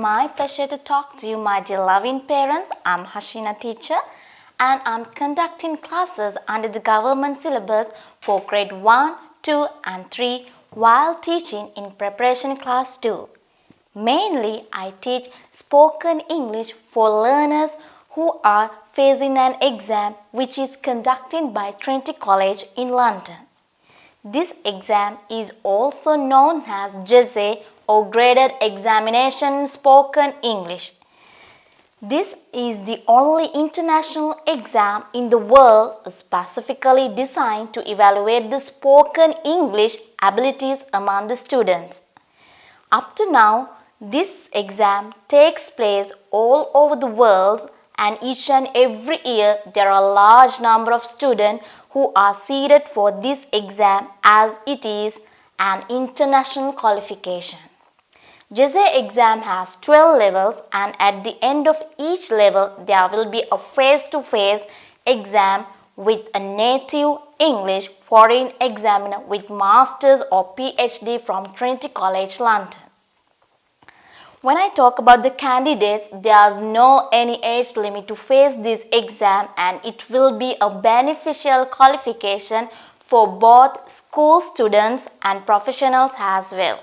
my pleasure to talk to you, my dear loving parents. I'm Hashina teacher and I'm conducting classes under the government syllabus for grade 1, 2 and 3 while teaching in preparation class 2. Mainly, I teach spoken English for learners who are facing an exam which is conducted by Trinity College in London. This exam is also known as GCSE or Graded Examination in Spoken English. This is the only international exam in the world specifically designed to evaluate the spoken English abilities among the students. Up to now, this exam takes place all over the world, and each and every year there are a large number of students who are seated for this exam as it is an international qualification. GCSE exam has 12 levels, and at the end of each level there will be a face-to-face exam with a native English foreign examiner with Masters or PhD from Trinity College London. When I talk about the candidates, there is no any age limit to face this exam, and it will be a beneficial qualification for both school students and professionals as well.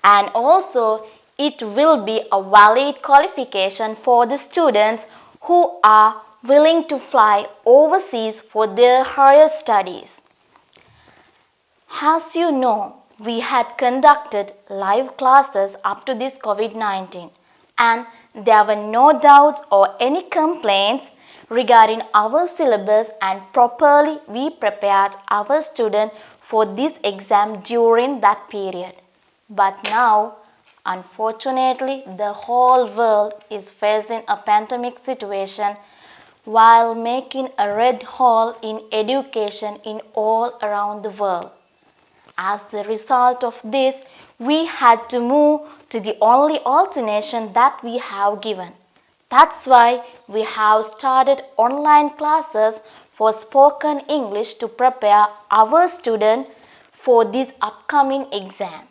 And also it will be a valid qualification for the students who are willing to fly overseas for their higher studies. As you know, we had conducted live classes up to this COVID-19, and there were no doubts or any complaints regarding our syllabus, and properly we prepared our students for this exam during that period. But now, unfortunately, the whole world is facing a pandemic situation while making a red hole in education in all around the world. As the result of this, we had to move to the only alternation that we have given. That's why we have started online classes for spoken English to prepare our students for this upcoming exam.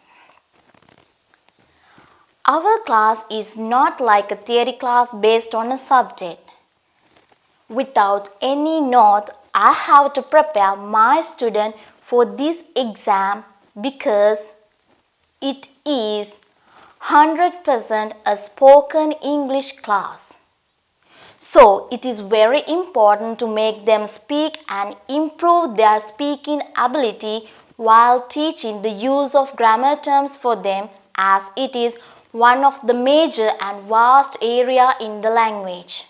Our class is not like a theory class based on a subject. Without any note, I have to prepare my student for this exam because it is 100% a spoken English class. So it is very important to make them speak and improve their speaking ability while teaching the use of grammar terms for them, as it is one of the major and vast area in the language.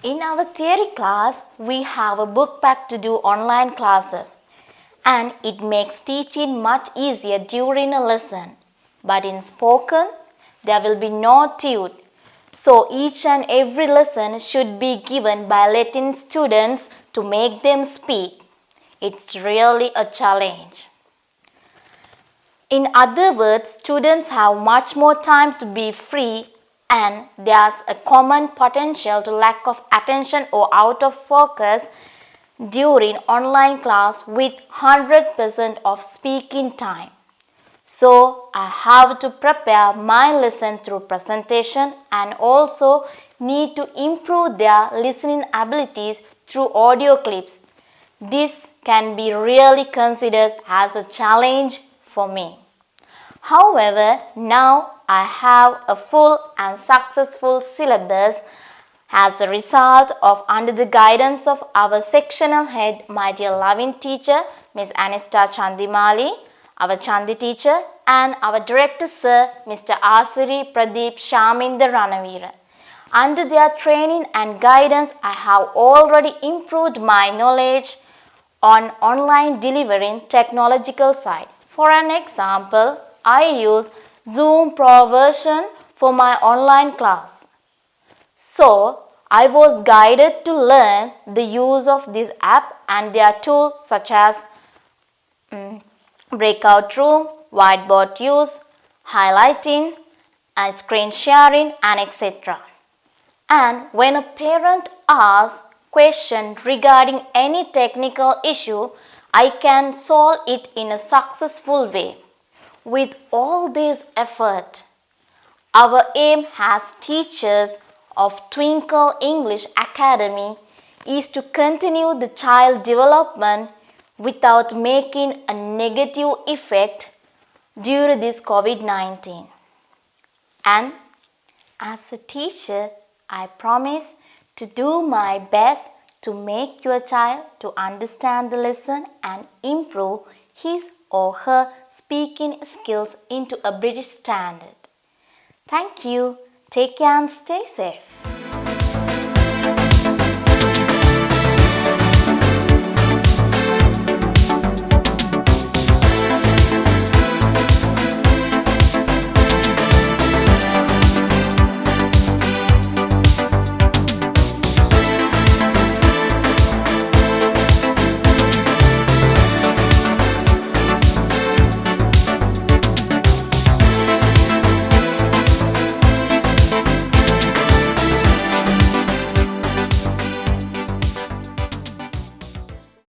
In our theory class, we have a book pack to do online classes, and it makes teaching much easier during a lesson. But in spoken, there will be no tune. So each and every lesson should be given by letting students to make them speak. It's really a challenge. In other words, students have much more time to be free, and there's a common potential to lack of attention or out of focus during online class with 100% of speaking time. So I have to prepare my lesson through presentation and also need to improve their listening abilities through audio clips. This can be really considered as a challenge for me. However, now I have a full and successful syllabus as a result of under the guidance of our sectional head, my dear loving teacher, Ms. Anista Chandimali, our Chandi teacher, and our director sir, Mr. Asiri Pradeep Shaminder Ranavira. Under their training and guidance, I have already improved my knowledge on online delivering technological side. For an example, I use Zoom Pro version for my online class. So, I was guided to learn the use of this app and their tools such as breakout room, whiteboard use, highlighting, and screen sharing, and etc. And when a parent asks questions regarding any technical issue, I can solve it in a successful way. With all this effort, Our aim as teachers of Twinkle English Academy is to continue the child development without making a negative effect due to this COVID-19. And as a teacher, I promise to do my best to make your child to understand the lesson and improve his or her speaking skills into a British standard. Thank you. Take care and stay safe.